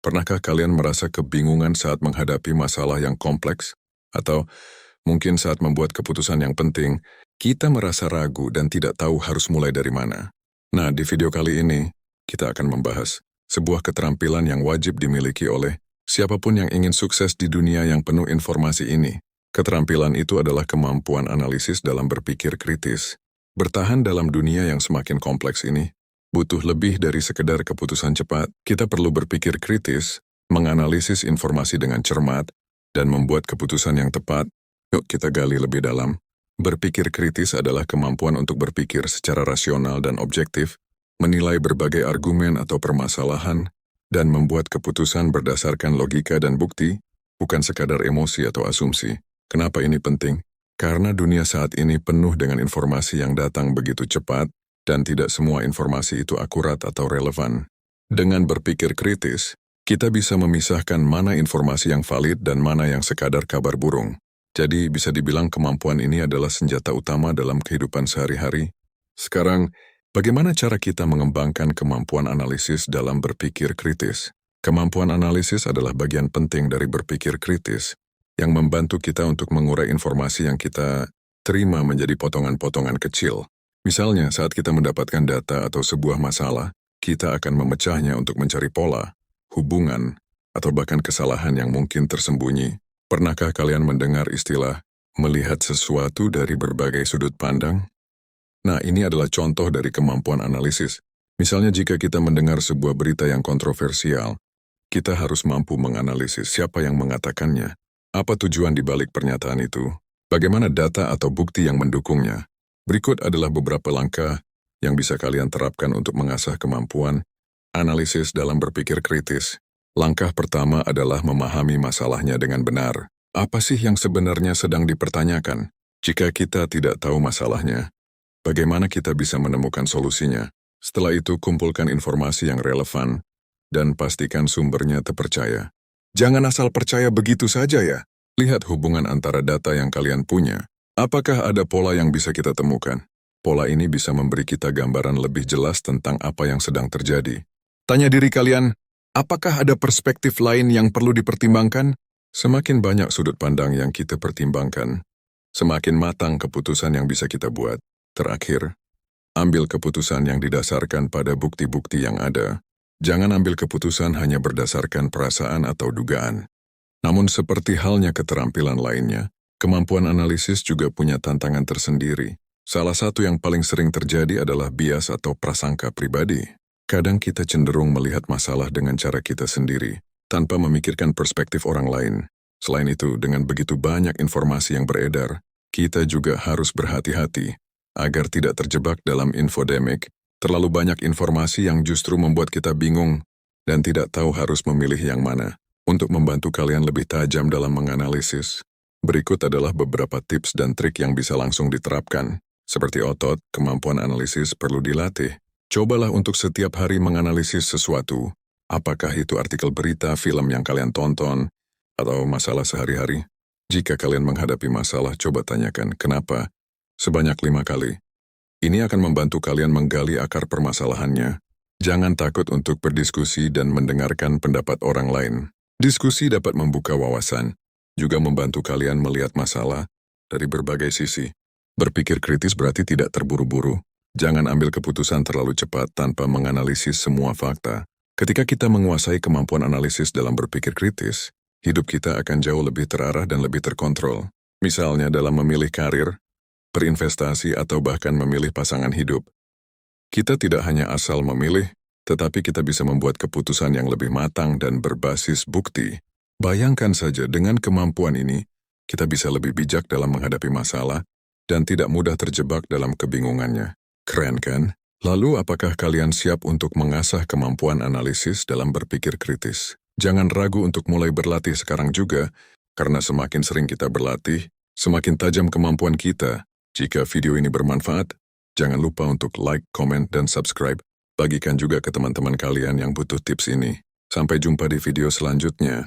Pernahkah kalian merasa kebingungan saat menghadapi masalah yang kompleks? Atau mungkin saat membuat keputusan yang penting, kita merasa ragu dan tidak tahu harus mulai dari mana? Nah, di video kali ini, kita akan membahas sebuah keterampilan yang wajib dimiliki oleh siapapun yang ingin sukses di dunia yang penuh informasi ini. Keterampilan itu adalah kemampuan analisis dalam berpikir kritis. Bertahan dalam dunia yang semakin kompleks ini, butuh lebih dari sekedar keputusan cepat. Kita perlu berpikir kritis, menganalisis informasi dengan cermat, dan membuat keputusan yang tepat. Yuk kita gali lebih dalam. Berpikir kritis adalah kemampuan untuk berpikir secara rasional dan objektif, menilai berbagai argumen atau permasalahan, dan membuat keputusan berdasarkan logika dan bukti, bukan sekadar emosi atau asumsi. Kenapa ini penting? Karena dunia saat ini penuh dengan informasi yang datang begitu cepat, dan tidak semua informasi itu akurat atau relevan. Dengan berpikir kritis, kita bisa memisahkan mana informasi yang valid dan mana yang sekadar kabar burung. Jadi bisa dibilang kemampuan ini adalah senjata utama dalam kehidupan sehari-hari. Sekarang, bagaimana cara kita mengembangkan kemampuan analisis dalam berpikir kritis? Kemampuan analisis adalah bagian penting dari berpikir kritis, yang membantu kita untuk mengurai informasi yang kita terima menjadi potongan-potongan kecil. Misalnya, saat kita mendapatkan data atau sebuah masalah, kita akan memecahnya untuk mencari pola, hubungan, atau bahkan kesalahan yang mungkin tersembunyi. Pernahkah kalian mendengar istilah melihat sesuatu dari berbagai sudut pandang? Nah, ini adalah contoh dari kemampuan analisis. Misalnya jika kita mendengar sebuah berita yang kontroversial, kita harus mampu menganalisis siapa yang mengatakannya, apa tujuan di balik pernyataan itu, bagaimana data atau bukti yang mendukungnya. Berikut adalah beberapa langkah yang bisa kalian terapkan untuk mengasah kemampuan analisis dalam berpikir kritis. Langkah pertama adalah memahami masalahnya dengan benar. Apa sih yang sebenarnya sedang dipertanyakan? Jika kita tidak tahu masalahnya, bagaimana kita bisa menemukan solusinya? Setelah itu, kumpulkan informasi yang relevan dan pastikan sumbernya terpercaya. Jangan asal percaya begitu saja ya. Lihat hubungan antara data yang kalian punya. Apakah ada pola yang bisa kita temukan? Pola ini bisa memberi kita gambaran lebih jelas tentang apa yang sedang terjadi. Tanya diri kalian, apakah ada perspektif lain yang perlu dipertimbangkan? Semakin banyak sudut pandang yang kita pertimbangkan, semakin matang keputusan yang bisa kita buat. Terakhir, ambil keputusan yang didasarkan pada bukti-bukti yang ada. Jangan ambil keputusan hanya berdasarkan perasaan atau dugaan. Namun seperti halnya keterampilan lainnya, kemampuan analisis juga punya tantangan tersendiri. Salah satu yang paling sering terjadi adalah bias atau prasangka pribadi. Kadang kita cenderung melihat masalah dengan cara kita sendiri, tanpa memikirkan perspektif orang lain. Selain itu, dengan begitu banyak informasi yang beredar, kita juga harus berhati-hati agar tidak terjebak dalam infodemik. Terlalu banyak informasi yang justru membuat kita bingung dan tidak tahu harus memilih yang mana. Untuk membantu kalian lebih tajam dalam menganalisis, berikut adalah beberapa tips dan trik yang bisa langsung diterapkan. Seperti otot, kemampuan analisis perlu dilatih. Cobalah untuk setiap hari menganalisis sesuatu. Apakah itu artikel berita, film yang kalian tonton, atau masalah sehari-hari? Jika kalian menghadapi masalah, coba tanyakan kenapa sebanyak 5 kali. Ini akan membantu kalian menggali akar permasalahannya. Jangan takut untuk berdiskusi dan mendengarkan pendapat orang lain. Diskusi dapat membuka wawasan, juga membantu kalian melihat masalah dari berbagai sisi. Berpikir kritis berarti tidak terburu-buru. Jangan ambil keputusan terlalu cepat tanpa menganalisis semua fakta. Ketika kita menguasai kemampuan analisis dalam berpikir kritis, hidup kita akan jauh lebih terarah dan lebih terkontrol. Misalnya dalam memilih karir, berinvestasi, atau bahkan memilih pasangan hidup. Kita tidak hanya asal memilih, tetapi kita bisa membuat keputusan yang lebih matang dan berbasis bukti. Bayangkan saja dengan kemampuan ini, kita bisa lebih bijak dalam menghadapi masalah dan tidak mudah terjebak dalam kebingungannya. Keren kan? Lalu apakah kalian siap untuk mengasah kemampuan analisis dalam berpikir kritis? Jangan ragu untuk mulai berlatih sekarang juga, karena semakin sering kita berlatih, semakin tajam kemampuan kita. Jika video ini bermanfaat, jangan lupa untuk like, komen, dan subscribe. Bagikan juga ke teman-teman kalian yang butuh tips ini. Sampai jumpa di video selanjutnya.